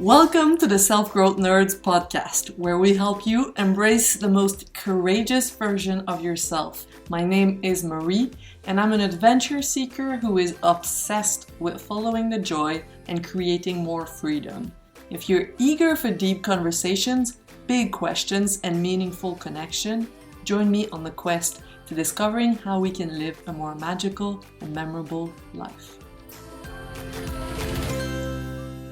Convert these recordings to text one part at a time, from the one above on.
Welcome to the Self-Growth Nerds podcast, where we help you embrace the most courageous version of yourself. My name is Marie, and I'm an adventure seeker who is obsessed with following the joy and creating more freedom. If you're eager for deep conversations, big questions, and meaningful connection, join me on the quest to discovering how we can live a more magical and memorable life.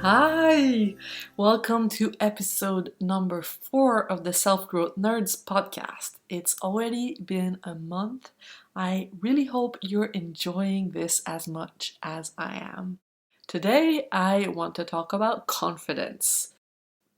Hi! Welcome to episode number 4 of the Self-Growth Nerds podcast. It's already been a month. I really hope you're enjoying this as much as I am. Today, I want to talk about confidence.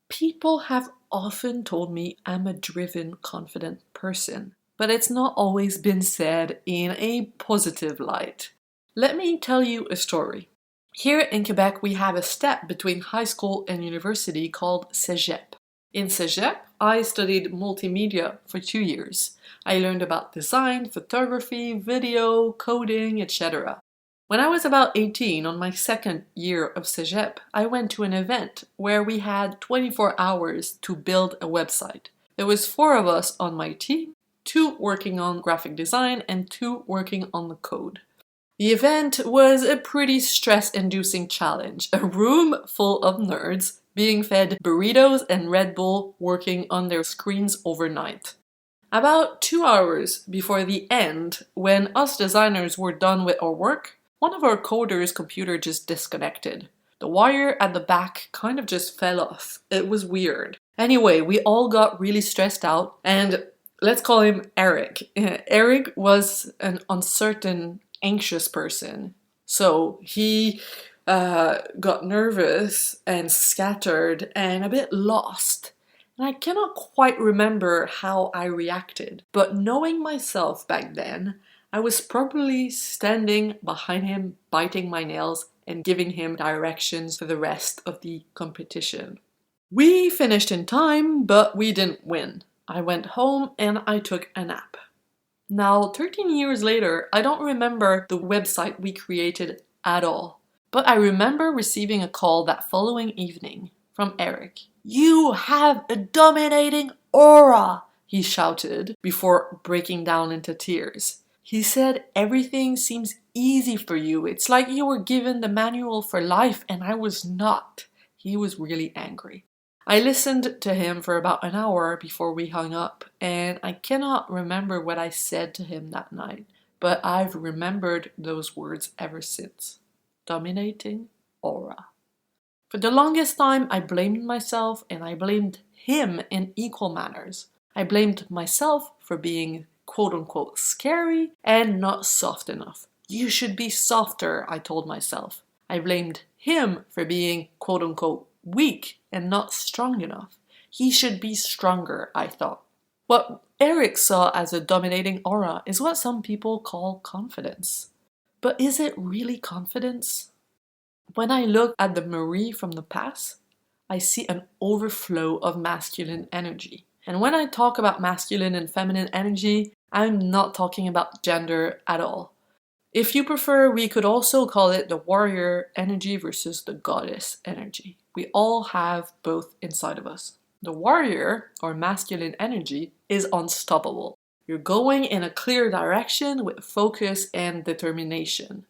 People have often told me I'm a driven, confident person, but it's not always been said in a positive light. Let me tell you a story. Here in Quebec, we have a step between high school and university called Cégep. In Cégep, I studied multimedia for 2 years. I learned about design, photography, video, coding, etc. When I was about 18, on my second year of Cégep, I went to an event where we had 24 hours to build a website. There was 4 of us on my team, 2 working on graphic design and 2 working on the code. The event was a pretty stress-inducing challenge, a room full of nerds being fed burritos and Red Bull working on their screens overnight. About 2 hours before the end, when us designers were done with our work, one of our coders' computer just disconnected. The wire at the back kind of just fell off. It was weird. Anyway, we all got really stressed out, and let's call him Eric. Eric was an uncertain, anxious person. So he got nervous and scattered and a bit lost. And I cannot quite remember how I reacted. But knowing myself back then, I was probably standing behind him, biting my nails and giving him directions for the rest of the competition. We finished in time, but we didn't win. I went home and I took a nap. Now, 13 years later, I don't remember the website we created at all. But I remember receiving a call that following evening from Eric. "You have a dominating aura," he shouted before breaking down into tears. He said, "Everything seems easy for you. It's like you were given the manual for life, and I was not." He was really angry. I listened to him for about an hour before we hung up, and I cannot remember what I said to him that night, but I've remembered those words ever since. Dominating aura. For the longest time, I blamed myself, and I blamed him in equal manners. I blamed myself for being quote-unquote scary and not soft enough. "You should be softer," I told myself. I blamed him for being quote-unquote weak and not strong enough. He should be stronger, I thought. What Eric saw as a dominating aura is what some people call confidence. But is it really confidence? When I look at the Marie from the past, I see an overflow of masculine energy. And when I talk about masculine and feminine energy, I'm not talking about gender at all. If you prefer, we could also call it the warrior energy versus the goddess energy. We all have both inside of us. The warrior, or masculine energy, is unstoppable. You're going in a clear direction with focus and determination.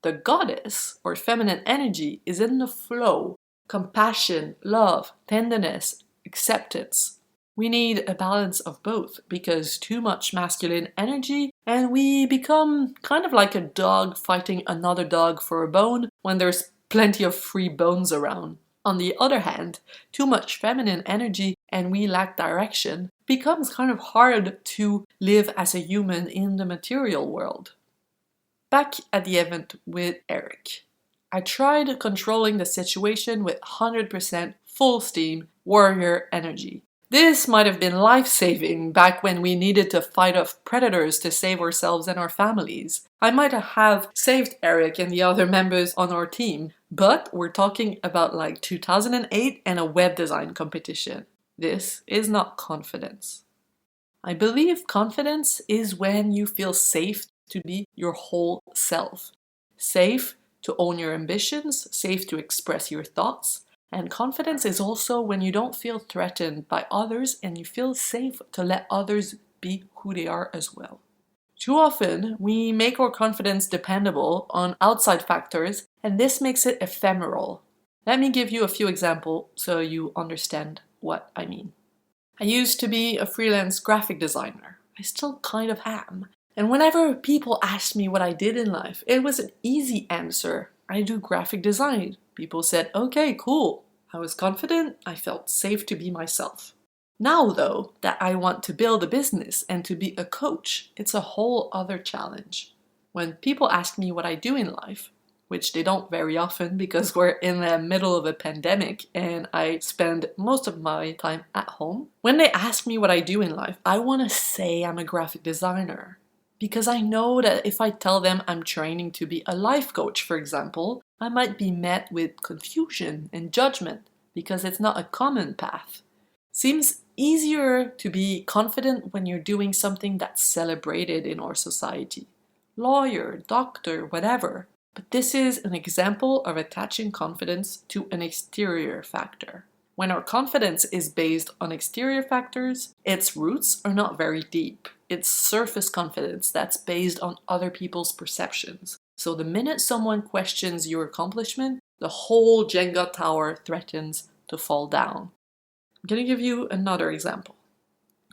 The goddess, or feminine energy, is in the flow, compassion, love, tenderness, acceptance. We need a balance of both, because too much masculine energy and we become kind of like a dog fighting another dog for a bone when there's plenty of free bones around. On the other hand, too much feminine energy and we lack direction becomes kind of hard to live as a human in the material world. Back at the event with Eric, I tried controlling the situation with 100% full steam warrior energy. This might have been life-saving back when we needed to fight off predators to save ourselves and our families. I might have saved Eric and the other members on our team, but we're talking about like 2008 and a web design competition. This is not confidence. I believe confidence is when you feel safe to be your whole self. Safe to own your ambitions, safe to express your thoughts, And confidence is also when you don't feel threatened by others and you feel safe to let others be who they are as well. Too often, we make our confidence dependable on outside factors, and this makes it ephemeral. Let me give you a few examples so you understand what I mean. I used to be a freelance graphic designer. I still kind of am. And whenever people asked me what I did in life, it was an easy answer. I do graphic design. People said, okay, cool. I was confident. I felt safe to be myself. Now, though, that I want to build a business and to be a coach, it's a whole other challenge. When people ask me what I do in life, which they don't very often because we're in the middle of a pandemic and I spend most of my time at home, when they ask me what I do in life, I want to say I'm a graphic designer. Because I know that if I tell them I'm training to be a life coach, for example, I might be met with confusion and judgment because it's not a common path. Seems easier to be confident when you're doing something that's celebrated in our society. Lawyer, doctor, whatever. But this is an example of attaching confidence to an exterior factor. When our confidence is based on exterior factors, its roots are not very deep. It's surface confidence that's based on other people's perceptions. So the minute someone questions your accomplishment, the whole Jenga tower threatens to fall down. I'm going to give you another example.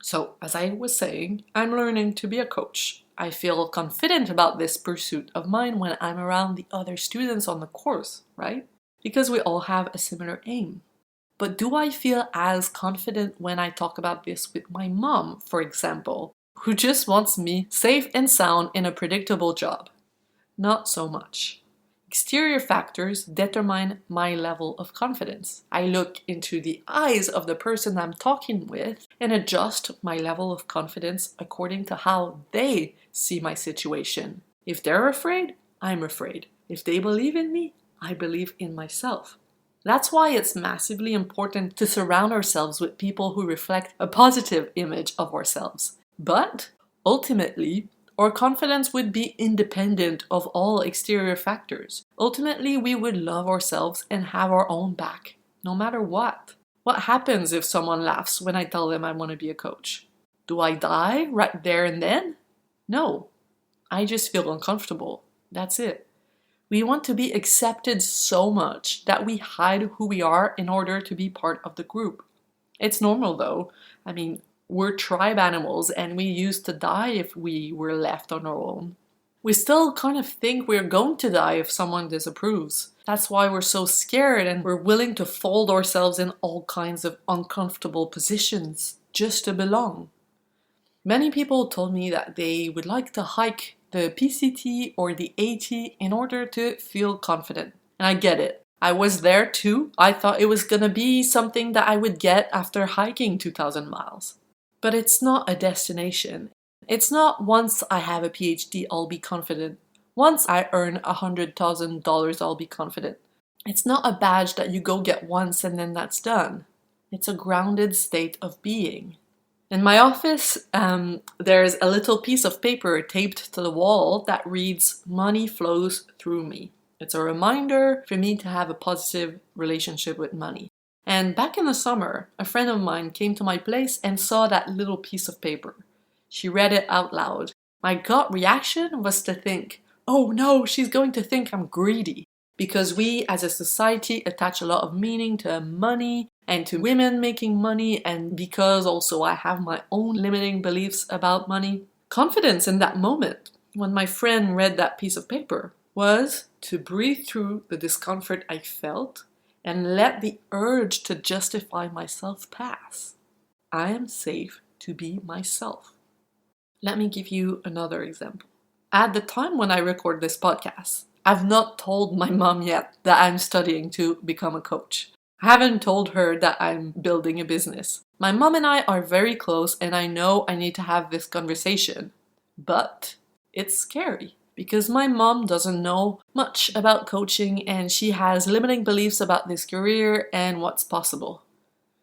So, as I was saying, I'm learning to be a coach. I feel confident about this pursuit of mine when I'm around the other students on the course, right? Because we all have a similar aim. But do I feel as confident when I talk about this with my mom, for example, who just wants me safe and sound in a predictable job? Not so much. Exterior factors determine my level of confidence. I look into the eyes of the person I'm talking with and adjust my level of confidence according to how they see my situation. If they're afraid, I'm afraid. If they believe in me, I believe in myself. That's why it's massively important to surround ourselves with people who reflect a positive image of ourselves. But ultimately, our confidence would be independent of all exterior factors. Ultimately, we would love ourselves and have our own back, no matter what. What happens if someone laughs when I tell them I want to be a coach? Do I die right there and then? No. I just feel uncomfortable. That's it. We want to be accepted so much that we hide who we are in order to be part of the group. It's normal though. We're tribe animals and we used to die if we were left on our own. We still kind of think we're going to die if someone disapproves. That's why we're so scared and we're willing to fold ourselves in all kinds of uncomfortable positions just to belong. Many people told me that they would like to hike the PCT or the AT in order to feel confident. And I get it. I was there too. I thought it was gonna be something that I would get after hiking 2,000 miles. But it's not a destination. It's not once I have a PhD, I'll be confident. Once I earn $100,000, I'll be confident. It's not a badge that you go get once and then that's done. It's a grounded state of being. In my office, there's a little piece of paper taped to the wall that reads, "Money flows through me." It's a reminder for me to have a positive relationship with money. And back in the summer, a friend of mine came to my place and saw that little piece of paper. She read it out loud. My gut reaction was to think, oh no, she's going to think I'm greedy. Because we as a society attach a lot of meaning to money and to women making money, and because also I have my own limiting beliefs about money. Confidence in that moment, when my friend read that piece of paper, was to breathe through the discomfort I felt and let the urge to justify myself pass. I am safe to be myself. Let me give you another example. At the time when I record this podcast, I've not told my mom yet that I'm studying to become a coach. I haven't told her that I'm building a business. My mom and I are very close and I know I need to have this conversation. But it's scary. Because my mom doesn't know much about coaching and she has limiting beliefs about this career and what's possible.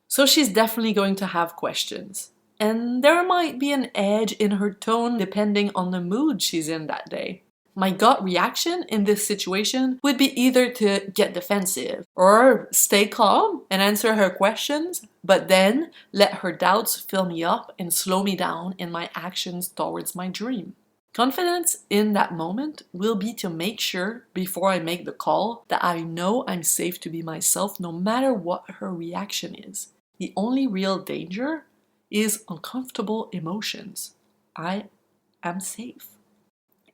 So she's definitely going to have questions. And there might be an edge in her tone depending on the mood she's in that day. My gut reaction in this situation would be either to get defensive or stay calm and answer her questions, but then let her doubts fill me up and slow me down in my actions towards my dream. Confidence in that moment will be to make sure before I make the call that I know I'm safe to be myself no matter what her reaction is. The only real danger is uncomfortable emotions. I am safe.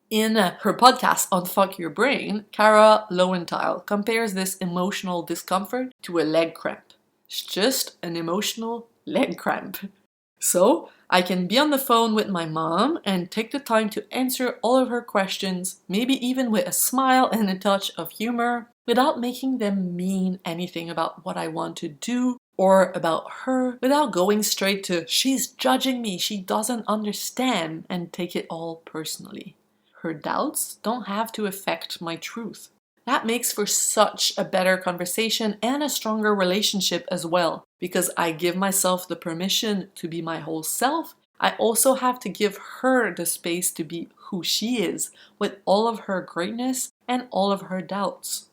In her podcast on Fuck Your Brain, Cara Lowenthal compares this emotional discomfort to a leg cramp. It's just an emotional leg cramp. So, I can be on the phone with my mom and take the time to answer all of her questions, maybe even with a smile and a touch of humor, without making them mean anything about what I want to do or about her, without going straight to, she's judging me, she doesn't understand, and take it all personally. Her doubts don't have to affect my truth. That makes for such a better conversation and a stronger relationship as well, because I give myself the permission to be my whole self. I also have to give her the space to be who she is, with all of her greatness and all of her doubts.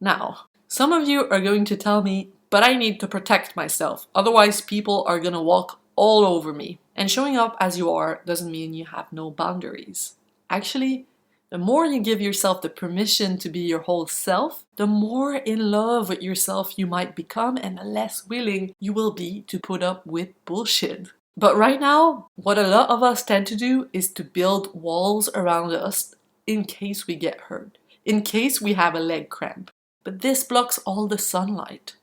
Now, some of you are going to tell me, but I need to protect myself, otherwise people are gonna walk all over me. And showing up as you are doesn't mean you have no boundaries. Actually, the more you give yourself the permission to be your whole self, the more in love with yourself you might become and the less willing you will be to put up with bullshit. But right now, what a lot of us tend to do is to build walls around us in case we get hurt, in case we have a leg cramp. But this blocks all the sunlight.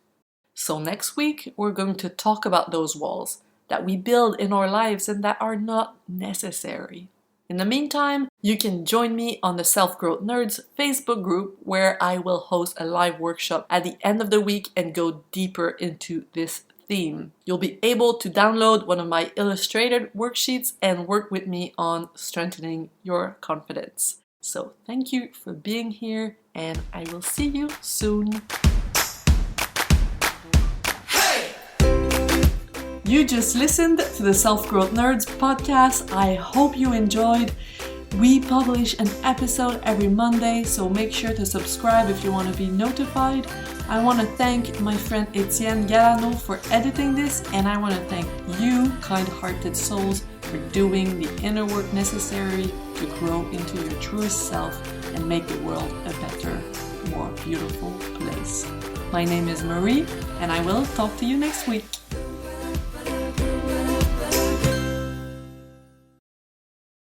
So next week, we're going to talk about those walls that we build in our lives and that are not necessary. In the meantime, you can join me on the Self-Growth Nerds Facebook group where I will host a live workshop at the end of the week and go deeper into this theme. You'll be able to download one of my illustrated worksheets and work with me on strengthening your confidence. So thank you for being here and I will see you soon. You just listened to the Self-Growth Nerds podcast. I hope you enjoyed. We publish an episode every Monday, so make sure to subscribe if you want to be notified. I want to thank my friend Etienne Galano for editing this, and I want to thank you, kind-hearted souls, for doing the inner work necessary to grow into your truest self and make the world a better, more beautiful place. My name is Marie, and I will talk to you next week.